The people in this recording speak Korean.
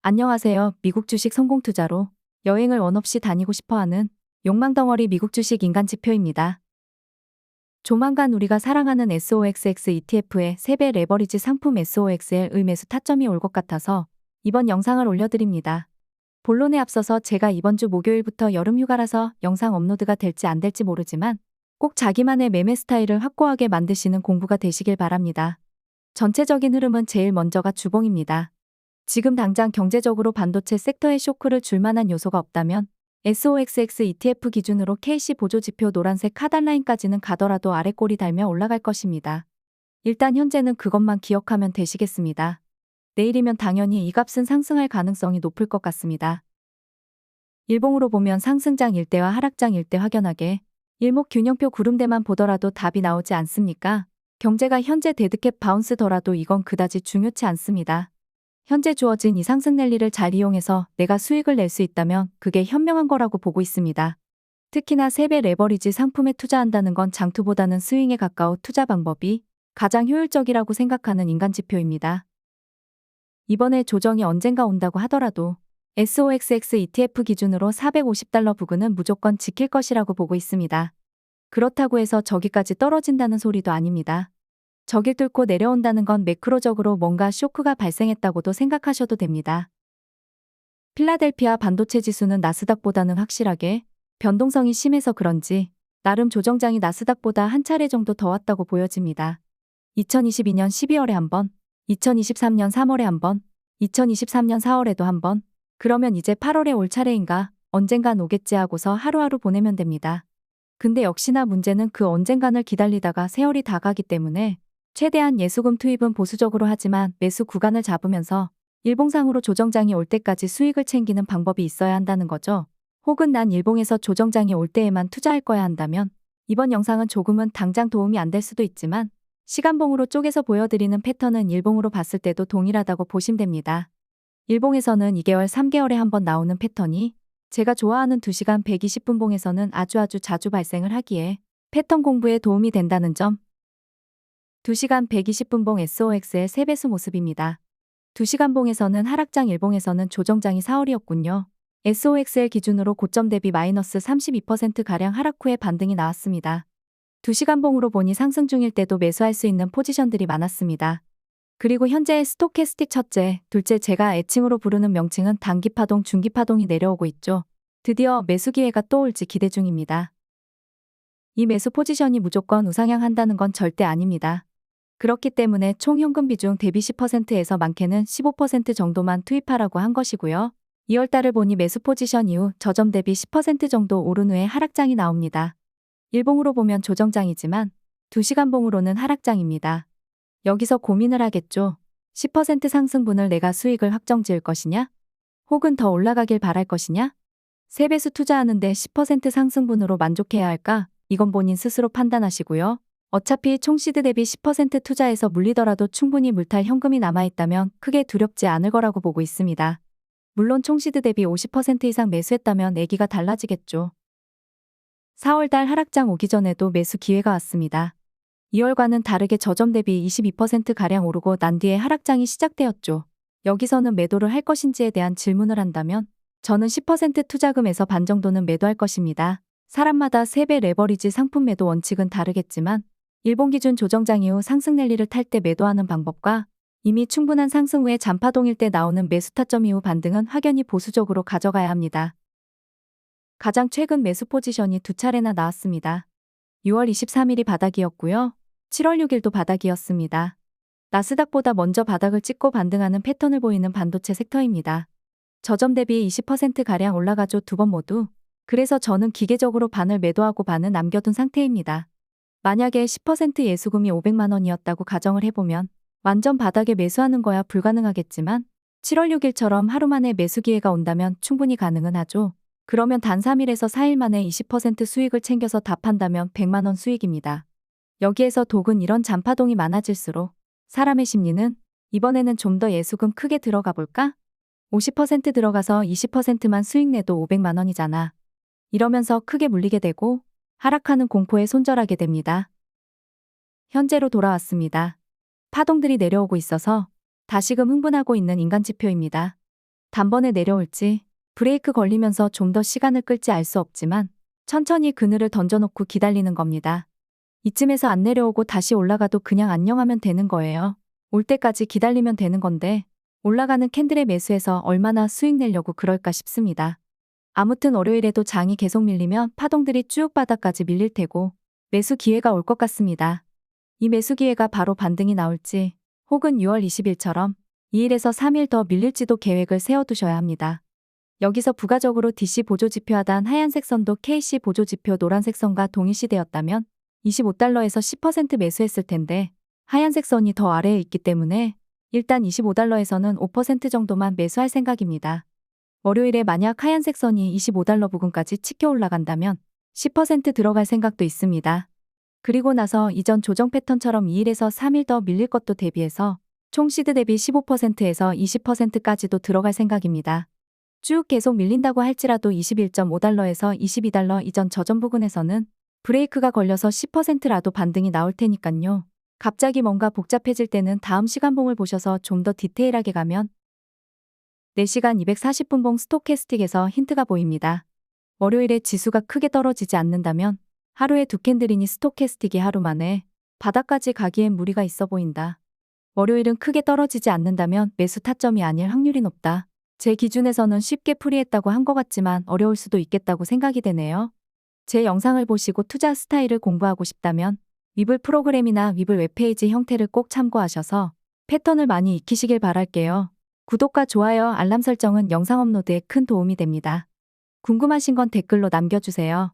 안녕하세요. 미국 주식 성공 투자로 여행을 원 없이 다니고 싶어하는 욕망덩어리 미국 주식 인간 지표입니다. 조만간 우리가 사랑하는 SOXX ETF의 3배 레버리지 상품 SOXL의 매수 타점이 올 것 같아서 이번 영상을 올려드립니다. 본론에 앞서서 제가 이번 주 목요일부터 여름 휴가라서 영상 업로드가 될지 안 될지 모르지만 꼭 자기만의 매매 스타일을 확고하게 만드시는 공부가 되시길 바랍니다. 전체적인 흐름은 제일 먼저가 주봉입니다. 지금 당장 경제적으로 반도체 섹터에 쇼크를 줄 만한 요소가 없다면 SOXX ETF 기준으로 KC 보조지표 노란색 하단라인까지는 가더라도 아래 꼬리 달며 올라갈 것입니다. 일단 현재는 그것만 기억하면 되시겠습니다. 내일이면 당연히 이 값은 상승할 가능성이 높을 것 같습니다. 일봉으로 보면 상승장 일대와 하락장 일대 확연하게 일목균형표 구름대만 보더라도 답이 나오지 않습니까? 경제가 현재 데드캡 바운스더라도 이건 그다지 중요치 않습니다. 현재 주어진 이 상승 랠리를 잘 이용해서 내가 수익을 낼 수 있다면 그게 현명한 거라고 보고 있습니다. 특히나 3배 레버리지 상품에 투자한다는 건 장투보다는 스윙에 가까운 투자 방법이 가장 효율적이라고 생각하는 인간 지표입니다. 이번에 조정이 언젠가 온다고 하더라도 SOXX ETF 기준으로 $450 부근은 무조건 지킬 것이라고 보고 있습니다. 그렇다고 해서 저기까지 떨어진다는 소리도 아닙니다. 저길 뚫고 내려온다는 건 매크로적으로 뭔가 쇼크가 발생했다고도 생각하셔도 됩니다. 필라델피아 반도체 지수는 나스닥보다는 확실하게 변동성이 심해서 그런지 나름 조정장이 나스닥보다 한 차례 정도 더 왔다고 보여집니다. 2022년 12월에 한 번, 2023년 3월에 한 번, 2023년 4월에도 한 번, 그러면 이제 8월에 올 차례인가 언젠간 오겠지 하고서 하루하루 보내면 됩니다. 근데 역시나 문제는 그 언젠간을 기다리다가 세월이 다 가기 때문에 최대한 예수금 투입은 보수적으로 하지만 매수 구간을 잡으면서 일봉상으로 조정장이 올 때까지 수익을 챙기는 방법이 있어야 한다는 거죠. 혹은 난 일봉에서 조정장이 올 때에만 투자할 거야 한다면 이번 영상은 조금은 당장 도움이 안 될 수도 있지만 시간봉으로 쪼개서 보여드리는 패턴은 일봉으로 봤을 때도 동일하다고 보시면 됩니다. 일봉에서는 2개월, 3개월에 한 번 나오는 패턴이 제가 좋아하는 2시간 120분 봉에서는 아주 자주 발생을 하기에 패턴 공부에 도움이 된다는 점. 2시간 120분 봉 SOX의 3배수 모습입니다. 2시간 봉에서는 하락장 일봉에서는 조정장이 4월이었군요. SOXL 기준으로 고점 대비 마이너스 32%가량 하락 후에 반등이 나왔습니다. 2시간 봉으로 보니 상승 중일 때도 매수할 수 있는 포지션들이 많았습니다. 그리고 현재의 스토캐스틱 첫째, 둘째 제가 애칭으로 부르는 명칭은 단기파동, 중기파동이 내려오고 있죠. 드디어 매수 기회가 또 올지 기대 중입니다. 이 매수 포지션이 무조건 우상향 한다는 건 절대 아닙니다. 그렇기 때문에 총 현금 비중 대비 10%에서 많게는 15% 정도만 투입하라고 한 것이고요. 2월달을 보니 매수 포지션 이후 저점 대비 10% 정도 오른 후에 하락장이 나옵니다. 일봉으로 보면 조정장이지만 2시간 봉으로는 하락장입니다. 여기서 고민을 하겠죠. 10% 상승분을 내가 수익을 확정 지을 것이냐? 혹은 더 올라가길 바랄 것이냐? 3배수 투자하는데 10% 상승분으로 만족해야 할까? 이건 본인 스스로 판단하시고요. 어차피 총시드 대비 10% 투자해서 물리더라도 충분히 물탈 현금이 남아있다면 크게 두렵지 않을 거라고 보고 있습니다. 물론 총시드 대비 50% 이상 매수했다면 얘기가 달라지겠죠. 4월달 하락장 오기 전에도 매수 기회가 왔습니다. 2월과는 다르게 저점 대비 22%가량 오르고 난 뒤에 하락장이 시작되었죠. 여기서는 매도를 할 것인지에 대한 질문을 한다면 저는 10% 투자금에서 반 정도는 매도할 것입니다. 사람마다 3배 레버리지 상품 매도 원칙은 다르겠지만 일본 기준 조정장 이후 상승 랠리를 탈 때 매도하는 방법과 이미 충분한 상승 후에 잔파동일 때 나오는 매수 타점 이후 반등은 확연히 보수적으로 가져가야 합니다. 가장 최근 매수 포지션이 2차례나 나왔습니다. 6월 23일이 바닥이었고요. 7월 6일도 바닥이었습니다. 나스닥보다 먼저 바닥을 찍고 반등하는 패턴을 보이는 반도체 섹터입니다. 저점 대비 20%가량 올라가죠. 두 번 모두. 그래서 저는 기계적으로 반을 매도하고 반은 남겨둔 상태입니다. 만약에 10% 예수금이 500만 원이었다고 가정을 해보면 완전 바닥에 매수하는 거야 불가능하겠지만 7월 6일처럼 하루 만에 매수 기회가 온다면 충분히 가능은 하죠. 그러면 단 3일에서 4일 만에 20% 수익을 챙겨서 다 판다면 100만 원 수익입니다. 여기에서 독은 이런 잔파동이 많아질수록 사람의 심리는 이번에는 좀 더 예수금 크게 들어가 볼까? 50% 들어가서 20%만 수익 내도 500만 원이잖아. 이러면서 크게 물리게 되고 하락하는 공포에 손절하게 됩니다. 현재로 돌아왔습니다. 파동들이 내려오고 있어서 다시금 흥분하고 있는 인간 지표입니다. 단번에 내려올지 브레이크 걸리면서 좀 더 시간을 끌지 알 수 없지만 천천히 그늘을 던져놓고 기다리는 겁니다. 이쯤에서 안 내려오고 다시 올라가도 그냥 안녕하면 되는 거예요. 올 때까지 기다리면 되는 건데 올라가는 캔들의 매수에서 얼마나 수익 내려고 그럴까 싶습니다. 아무튼 월요일에도 장이 계속 밀리면 파동들이 쭉 바닥까지 밀릴 테고 매수 기회가 올 것 같습니다. 이 매수 기회가 바로 반등이 나올지 혹은 6월 20일처럼 2일에서 3일 더 밀릴지도 계획을 세워두셔야 합니다. 여기서 부가적으로 DC 보조지표 하단 하얀색 선도 KC 보조지표 노란색 선과 동일시되었다면 25달러에서 10% 매수했을 텐데 하얀색 선이 더 아래에 있기 때문에 일단 25달러에서는 5% 정도만 매수할 생각입니다. 월요일에 만약 하얀색 선이 25달러 부근까지 치켜 올라간다면 10% 들어갈 생각도 있습니다. 그리고 나서 이전 조정 패턴처럼 2일에서 3일 더 밀릴 것도 대비해서 총 시드 대비 15%에서 20%까지도 들어갈 생각입니다. 쭉 계속 밀린다고 할지라도 21.5달러에서 22달러 이전 저점 부근에서는 브레이크가 걸려서 10%라도 반등이 나올 테니깐요. 갑자기 뭔가 복잡해질 때는 다음 시간봉을 보셔서 좀 더 디테일하게 가면 4시간 240분봉 스토캐스틱에서 힌트가 보입니다. 월요일에 지수가 크게 떨어지지 않는다면 하루에 두 캔들이니 스토캐스틱이 하루 만에 바닥까지 가기엔 무리가 있어 보인다. 월요일은 크게 떨어지지 않는다면 매수 타점이 아닐 확률이 높다. 제 기준에서는 쉽게 풀이했다고 한 것 같지만 어려울 수도 있겠다고 생각이 되네요. 제 영상을 보시고 투자 스타일을 공부하고 싶다면 위블 프로그램이나 위블 웹페이지 형태를 꼭 참고하셔서 패턴을 많이 익히시길 바랄게요. 구독과 좋아요, 알람 설정은 영상 업로드에 큰 도움이 됩니다. 궁금하신 건 댓글로 남겨주세요.